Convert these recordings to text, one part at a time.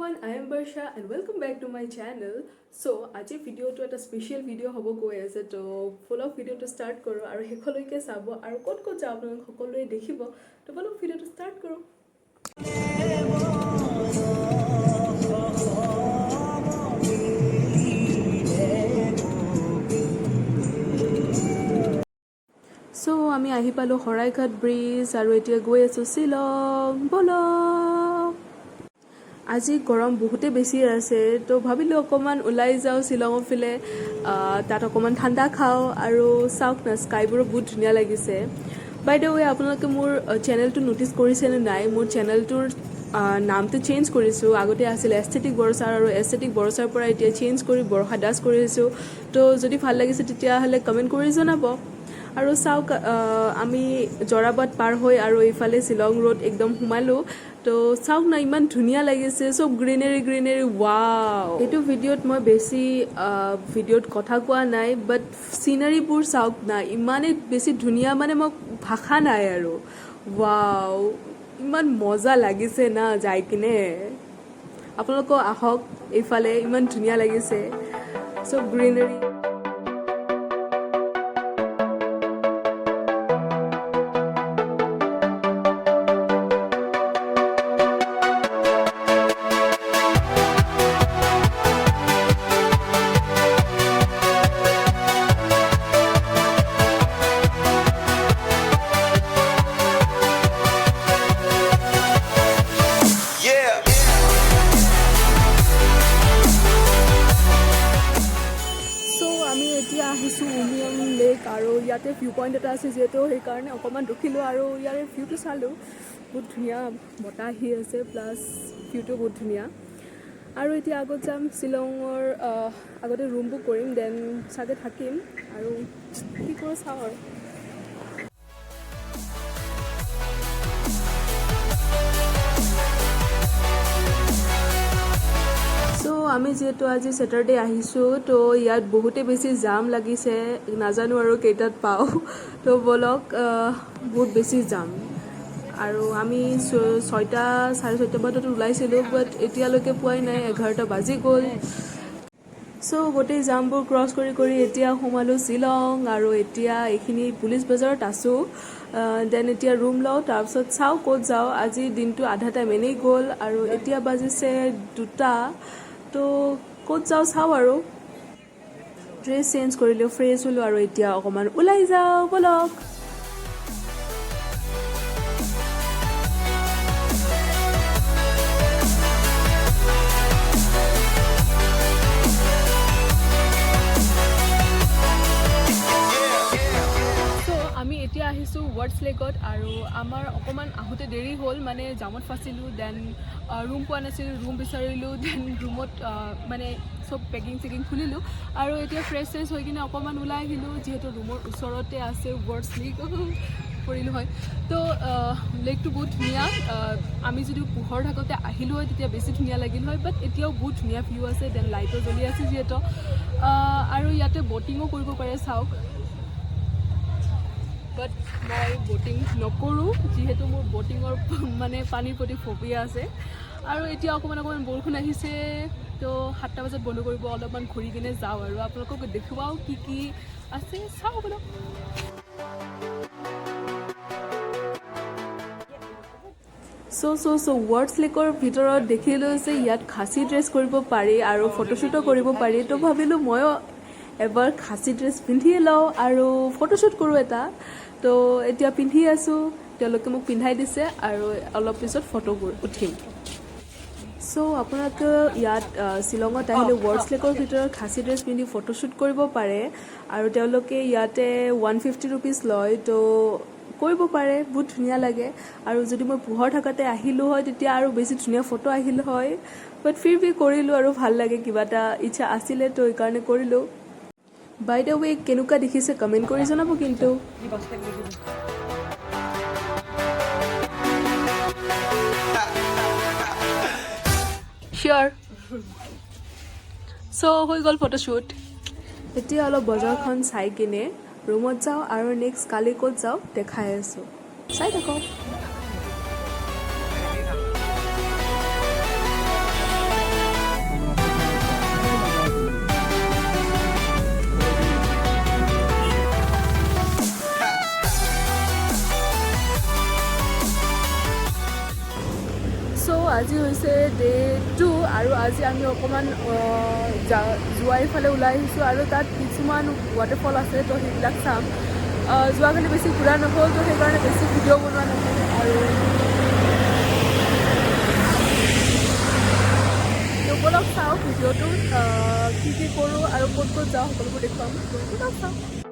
everyone, I am Barasha and welcome back to my channel. So, আজি ভিডিওটো এটা special video হ'ব গৈ আছে তো ফুল অফ ভিডিওটো স্টার্ট করো আৰু হেখলৈকে চাব আৰু ক'ত ক'ত যাব আপোনালোক সকলোৱে দেখিব তো বলক ভিডিওটো স্টাৰ্ট কৰো So, আমি আহি পালো হৰাইঘাট ব্ৰিজ আৰু এতিয়া গৈ আছো শ্বিলং বলো আজি গৰম বহুতে বেছি আছে তো ভাবিলো অকমান ওলাই যাও শ্বিলঙৰ ফালে তাত অকমান ঠাণ্ডা খাও আৰু চাওক না স্কাইবোৰ বহুত ধুনীয়া লাগিছে বাই দ্য ৱে আপোনালোকে মোৰ চেনেলটো নোটিস কৰিছে নে নাই মোৰ চেনেলটোৰ নামটো চেঞ্জ কৰিছো আগতে আছিল এস্থেটিক বৰছাৰ আৰু এস্থেটিক বৰছাৰ পৰা এতিয়া চেঞ্জ কৰি বৰষা দাস কৰিছো তো যদি ভাল লাগিছে তেতিয়া হলে কমেন্ট কৰি জনাব আৰু চাওক আমি জৰাবাদ পাৰ হৈ আৰু এইফালে শ্বিলং ৰোড একদম সোমালো তো চাওক না ইমান ধুনীয়া লাগিছে সব গ্ৰীনাৰী ওয়াও এইটো ভিডিঅ'ত মই বেছি ভিডিঅ'ত কথা কোৱা নাই বাট সিনাৰীবোৰ চাওক না ইমানে বেছি ধুনীয়া মানে মই ভাষা নাই আৰু ওয়াও ইমান মজা লাগিছে না যাই কিনে আপোনালোক আহক এইফালে ইমান ধুনীয়া লাগিছে সব গ্ৰীনাৰী আৰু ইয়াতে ভিউ পইণ্ট এটা আছে যিহেতু সেইকাৰণে অকণমান ৰখিলোঁ আৰু ইয়াৰে ভিউটো চালোঁ বহুত ধুনীয়া বতাহ আহি আছে প্লাছ ভিউটো বহুত ধুনীয়া আৰু এতিয়া আগত যাম শ্বিলঙৰ আগতে ৰুম বুক কৰিম দেন চাগে থাকিম আৰু কি কৰোঁ চাওঁ আৰু আমি যেহেতু আজি স্যাটাৰডে আহিছোঁ তো ইয়াত বহুতে বেছি জাম লাগিছে নাজানো আৰু কেইটাত পাওঁ তো বলক বহুত বেছি জাম আৰু আমি 6টা 6:30 বজাত ওলাইছিলোঁ বাট এতিয়ালৈকে পোৱাই নাই 11টা বাজি গ'ল সো গোটেই জামবোৰ ক্ৰছ কৰি এতিয়া সোমালোঁ শ্বিলং আৰু এতিয়া এইখিনি পুলিচ বজাৰত আছোঁ দেন এতিয়া ৰুম লওঁ তাৰপিছত চাওঁ ক'ত যাওঁ আজি দিনটো আধা টাইম এনেই গ'ল আৰু এতিয়া বাজিছে 2টা তো ক'ত যাওঁ চাওঁ আৰু ড্ৰেছ চেঞ্জ কৰিলোঁ ফ্ৰেছ হ'লোঁ আৰু এতিয়া অকণমান ওলাই যাওঁ বলক আমি এতিয়া আহিছোঁ ৱাৰ্ডছ লেকত আৰু আমাৰ অকণমান আহোঁতে দেৰি হ'ল মানে জামত ফাঁচিলোঁ দেন ৰুম পোৱা নাছিলোঁ ৰুম বিচাৰিলোঁ দেন ৰুমত মানে চব পেকিং খুলিলোঁ আৰু এতিয়া ফ্ৰেছ হৈ কিনে অকণমান ওলাই আহিলোঁ যিহেতু ৰুমৰ ওচৰতে আছে ৱাৰ্ডছ লেক পৰিলোঁ হয় তো লেকটো বহুত ধুনীয়া আমি যদি পোহৰ থাকোঁতে আহিলোঁ হয় তেতিয়া বেছি ধুনীয়া লাগিল হয় বাট এতিয়াও বহুত ধুনীয়া ভিউ আছে দেন লাইটো জ্বলি আছে যিহেতু আৰু ইয়াতে বটিঙো কৰিব পাৰে চাওক বাট মই বটিং নকৰোঁ যিহেতু মোৰ বটিঙৰ মানে পানীৰ প্ৰতি ফবিয়া আছে আৰু এতিয়া অকণমান বৰষুণ আহিছে তো 7টা বজাত বন্ধ কৰিব অলপমান ঘূৰি কিনে যাওঁ আৰু আপোনালোকক দেখুৱাও কি আছে চাওঁ বোলো চ' ৱাৰ্ডছ লেকৰ ভিতৰত দেখিলোঁ যে ইয়াত খাচী ড্ৰেছ কৰিব পাৰি আৰু ফটোশ্বুটো কৰিব পাৰি তো ভাবিলোঁ ময়ো এবাৰ খাচী ড্ৰেছ পিন্ধিয়ে লওঁ আৰু ফটোশ্বুট কৰোঁ এটা তো এতিয়া পিন্ধি আছোঁ তেওঁলোকে মোক পিন্ধাই দিছে আৰু অলপ পিছত ফটো উঠিম চ' আপোনালোকে ইয়াত শ্বিলঙত আহিলে ৱাৰ্ডছ লেকৰ ভিতৰত খাচী ড্ৰেছ পিন্ধি ফটোশ্বুট কৰিব পাৰে আৰু তেওঁলোকে ইয়াতে 150 ৰুপিজ লয় তো কৰিব পাৰে বহুত ধুনীয়া লাগে আৰু যদি মই পোহৰ থাকোঁতে আহিলোঁ হয় তেতিয়া আৰু বেছি ধুনীয়া ফটো আহিল হয় বাট ফিৰ বি কৰিলোঁ আৰু ভাল লাগে কিবা এটা ইচ্ছা আছিলে তো এইকাৰণে কৰিলোঁ বাই দ্য ৱে কেনেকুৱা দেখিছে কমেণ্ট কৰি জনাব কিন্তু শিয়ৰ চ' হৈ গ'ল ফটোশ্বুট এতিয়া অলপ বজাৰখন চাই কিনে ৰুমত যাওঁ আৰু নেক্সট কালি ক'ত যাওঁ দেখাই আছোঁ চাই থাকক আজি হৈছে ডে 2 আৰু আজি আমি অকণমান যোৱাৰ ফালে ওলাই আহিছোঁ আৰু তাত কিছুমান ৱাটাৰফল আছে তো সেইবিলাক চাম যোৱাকালি বেছি ঘূৰা নহ'ল তো সেইকাৰণে বেছি ভিডিঅ' বনোৱা নহ'ল আৰু বলক চাওঁ ভিডিঅ'টো কি কৰোঁ আৰু ক'ত ক'ত যাওঁ সকলোবোৰ দেখুৱাম বলক চাওঁ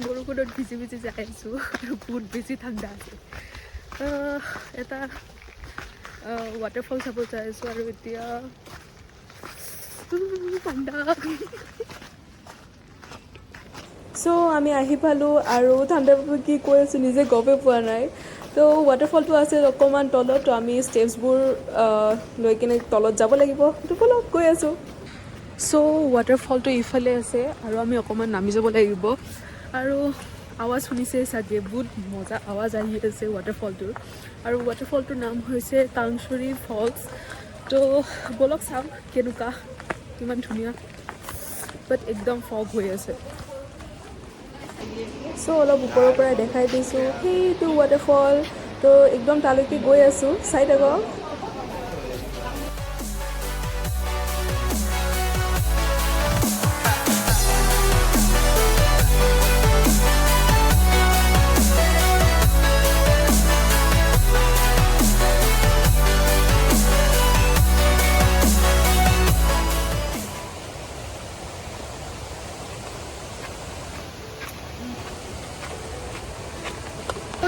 বৰষুণত ভিজি ভিজি যাই আছোঁ আৰু বহুত বেছি ঠাণ্ডা আছে এটা ৱাটাৰফল চাব যাই আছোঁ আৰু এতিয়া ঠাণ্ডা চ' আমি আহি পালোঁ আৰু ঠাণ্ডা কি কৈ আছোঁ নিজে গমেই পোৱা নাই তো ৱাটাৰফলটো আছে অকণমান তলত তো আমি ষ্টেপছবোৰ লৈ কিনে তলত যাব লাগিব তো বলক গৈ আছোঁ চ' ৱাটাৰফলটো ইফালে আছে আৰু আমি অকণমান নামি যাব লাগিব আৰু আৱাজ শুনিছে চাগে বহুত মজা আৱাজ আহি আছে ৱাটাৰফলটোৰ আৰু ৱাটাৰফলটোৰ নাম হৈছে ক্ৰাংশুৰী ফলছ তো বলক চাম কেনেকুৱা কিমান ধুনীয়া বাট একদম ফগ হৈ আছে চ' অলপ ওপৰৰ পৰা দেখাই দিছোঁ সেইটো ৱাটাৰফল তো একদম তালৈকে গৈ আছোঁ চাই থাকক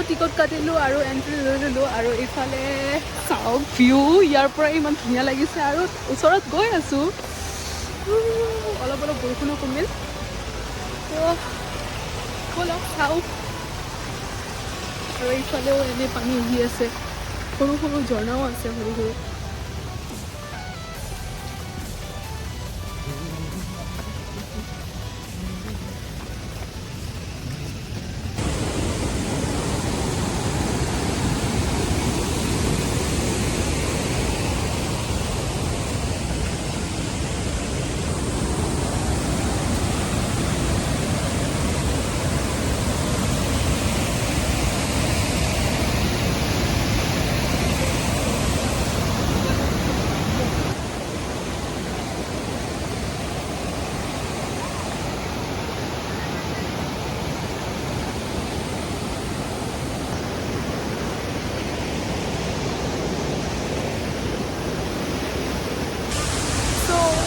টিকট কাটিলোঁ আৰু এণ্ট্ৰি লৈ ল'লোঁ আৰু এইফালে চাওক ভিউ ইয়াৰ পৰা ইমান ধুনীয়া লাগিছে আৰু ওচৰত গৈ আছোঁ অলপ অলপ বৰষুণো কমিল তো ব'লক চাওঁ আৰু এইফালেও এনেই পানী আহি আছে সৰু সৰু ঝৰ্ণাও আছে সৰু সৰু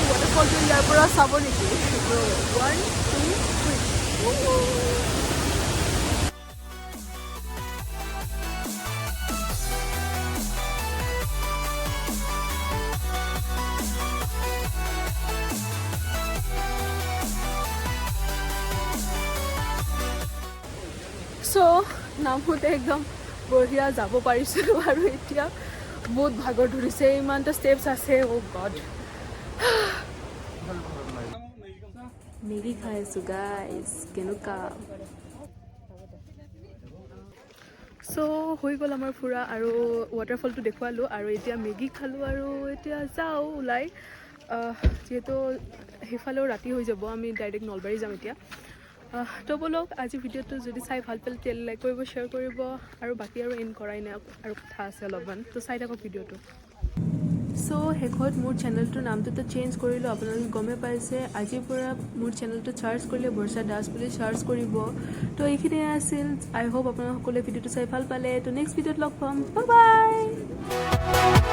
ৱাটাৰফলটো ইয়াৰ পৰা চাব নেকি 1 2 3 চ' নামোতে একদম বঢ়িয়া যাব পাৰিছিলোঁ আৰু এতিয়া বহুত ভাগৰ ধৰিছে ইমানটা ষ্টেপছ আছে অ' গড মেগী খাই আছোঁ গাইজ কেনেকুৱা চ' হৈ গ'ল আমাৰ ফুৰা আৰু ৱাটাৰফলটো দেখুৱালোঁ আৰু এতিয়া মেগী খালোঁ আৰু এতিয়া যাওঁ ওলাই যিহেতু সেইফালেও ৰাতি হৈ যাব আমি ডাইৰেক্ট নলবাৰী যাম এতিয়া তো বলক আজি ভিডিঅ'টো যদি চাই ভাল পালে তেতিয়াহ'লে লাইক কৰিব শ্বেয়াৰ কৰিব আৰু বাকী আৰু এণ্ড কৰাই নাই আৰু কথা আছে অলপমান তো চাই থাকক ভিডিঅ'টো চ' শেষত মোৰ চেনেলটোৰ নামটোতো চেঞ্জ কৰিলোঁ আপোনালোকে গমেই পাইছে আজিৰ পৰা মোৰ চেনেলটো চাৰ্চ কৰিলে বৰ্ষা দাস বুলি চাৰ্চ কৰিব তো এইখিনিয়ে আছিল আই হোপ আপোনালোকে সকলোৱে ভিডিঅ'টো চাই ভাল পালে তো নেক্সট ভিডিঅ'ত লগ পাম বাই বাই